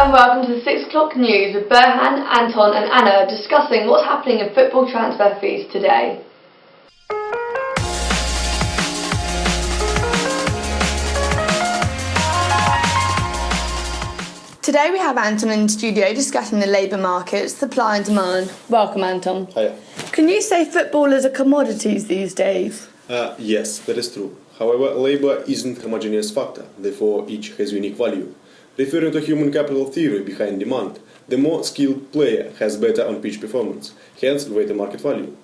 and welcome to the 6 o'clock news with Berhan, Anton and Anna discussing what's happening in football transfer fees today. Today we have Anton in the studio discussing the labour market, supply and demand. Welcome, Anton. Hiya. Can you say footballers are commodities these days? Yes, that is true. However, labour isn't a homogeneous factor, therefore each has unique value. Referring to human capital theory behind demand, the more skilled player has better on-pitch performance, hence greater market value.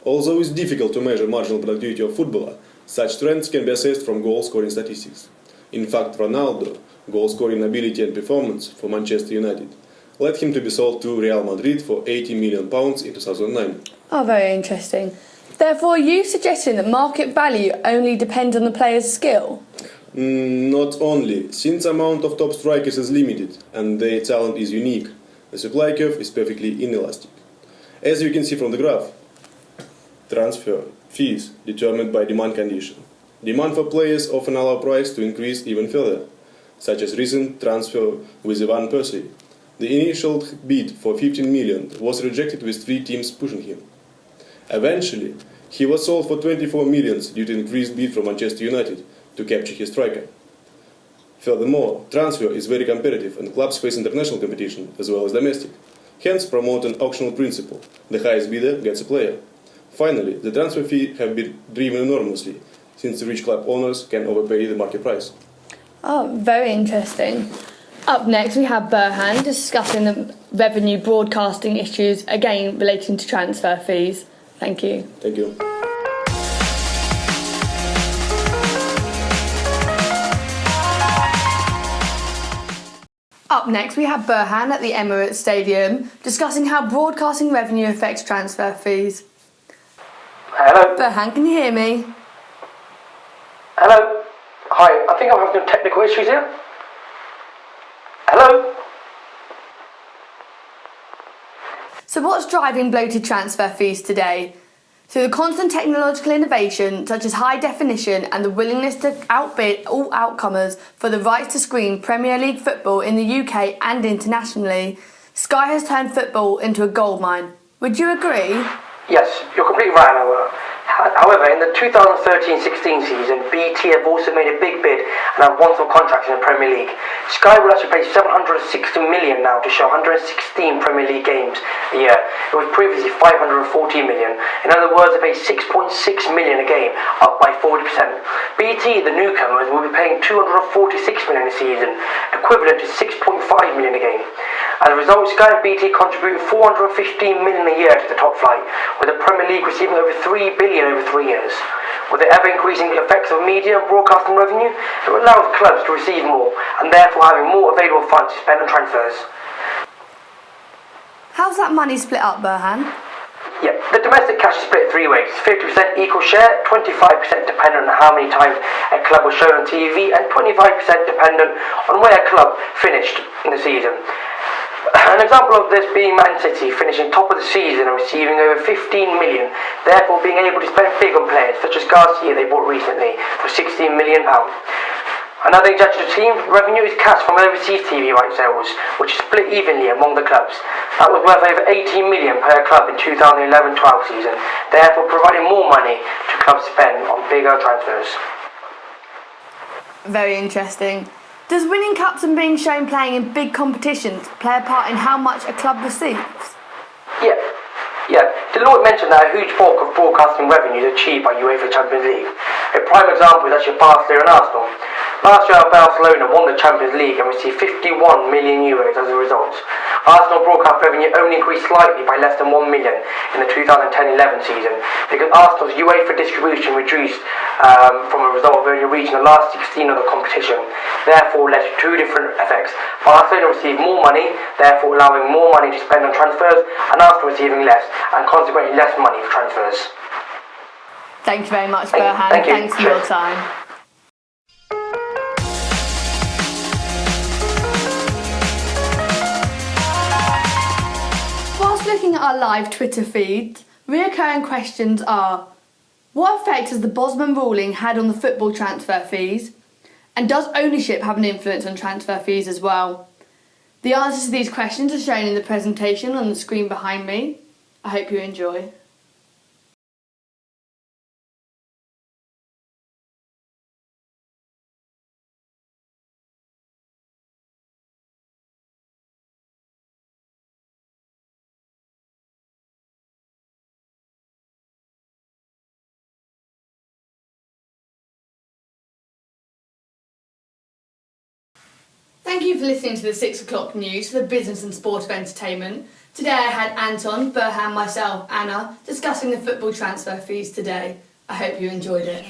Although it's difficult to measure marginal productivity of a footballer, such trends can be assessed from goal-scoring statistics. In fact, Ronaldo, goal-scoring ability and performance for Manchester United, led him to be sold to Real Madrid for £80 million in 2009. Oh, very interesting. Therefore, are you suggesting that market value only depends on the player's skill? Not only, since the amount of top strikers is limited and their talent is unique, the supply curve is perfectly inelastic. As you can see from the graph, transfer fees determined by demand condition. Demand for players often allow price to increase even further, such as recent transfer with Ivan Percy. The initial bid for 15 million was rejected with 3 teams pushing him. Eventually, he was sold for 24 million due to increased bid from Manchester United to capture his striker. Furthermore, transfer is very competitive and clubs face international competition as well as domestic. Hence, promote an auctional principle. The highest bidder gets a player. Finally, the transfer fee have been driven enormously, since the rich club owners can overpay the market price. Oh, very interesting. Up next, we have Berhan discussing the revenue broadcasting issues, again relating to transfer fees. Thank you. Thank you. Up next, we have Berhan at the Emirates Stadium discussing how broadcasting revenue affects transfer fees. Hello? Berhan, can you hear me? Hello? Hi, I think I'm having some technical issues here. Hello? So what's driving bloated transfer fees today? Through the constant technological innovation, such as high definition and the willingness to outbid all outcomers for the rights to screen Premier League football in the UK and internationally, Sky has turned football into a goldmine. Would you agree? Yes, you're completely right, Anna. However, in the 2013-16 season, BT have also made a big bid and have won some contracts in the Premier League. Sky will actually pay £760 million now to show 116 Premier League games a year. It was previously £540 million. In other words, they pay £6.6 million a game, up by 40%. BT, the newcomers, will be paying £246 million a season, equivalent to £6.5 million a game. As a result, Sky and BT contribute £415 million a year to the top flight, with the Premier League receiving over £3 billion over 3 years. With the ever-increasing effects of media and broadcasting revenue, it allows clubs to receive more, and therefore having more available funds to spend on transfers. How's that money split up, Berhan? Yeah, the domestic cash is split 3 ways. 50% equal share, 25% dependent on how many times a club was shown on TV, and 25% dependent on where a club finished in the season. An example of this being Man City finishing top of the season and receiving over 15 million, therefore being able to spend big on players such as Garcia they bought recently for £16 million. Another injection of team revenue is cash from overseas TV rights sales, which is split evenly among the clubs. That was worth over 18 million per club in 2011-12 season, therefore providing more money to clubs spend on bigger transfers. Very interesting. Does winning cups and being shown playing in big competitions play a part in how much a club receives? Yeah. Deloitte mentioned that a huge bulk of broadcasting revenue is achieved by UEFA Champions League. A prime example is actually Barcelona and Arsenal. Last year, Barcelona won the Champions League and received €51 million as a result. Arsenal broadcast revenue only increased slightly by less than 1 million in the 2010-11 season because Arsenal's UEFA distribution reduced from a result of only reaching the last 16 of the competition, therefore led to 2 different effects. Barcelona received more money, therefore allowing more money to spend on transfers, and Arsenal receiving less, and consequently less money for transfers. Thank you very much, Berhan. Thanks for your time. Looking at our live Twitter feed, reoccurring questions are: what effect has the Bosman ruling had on the football transfer fees? And does ownership have an influence on transfer fees as well? The answers to these questions are shown in the presentation on the screen behind me. I hope you enjoy. Thank you for listening to the 6 o'clock news for the business and sport of entertainment. Today I had Anton, Burhan, myself, Anna discussing the football transfer fees today. I hope you enjoyed it.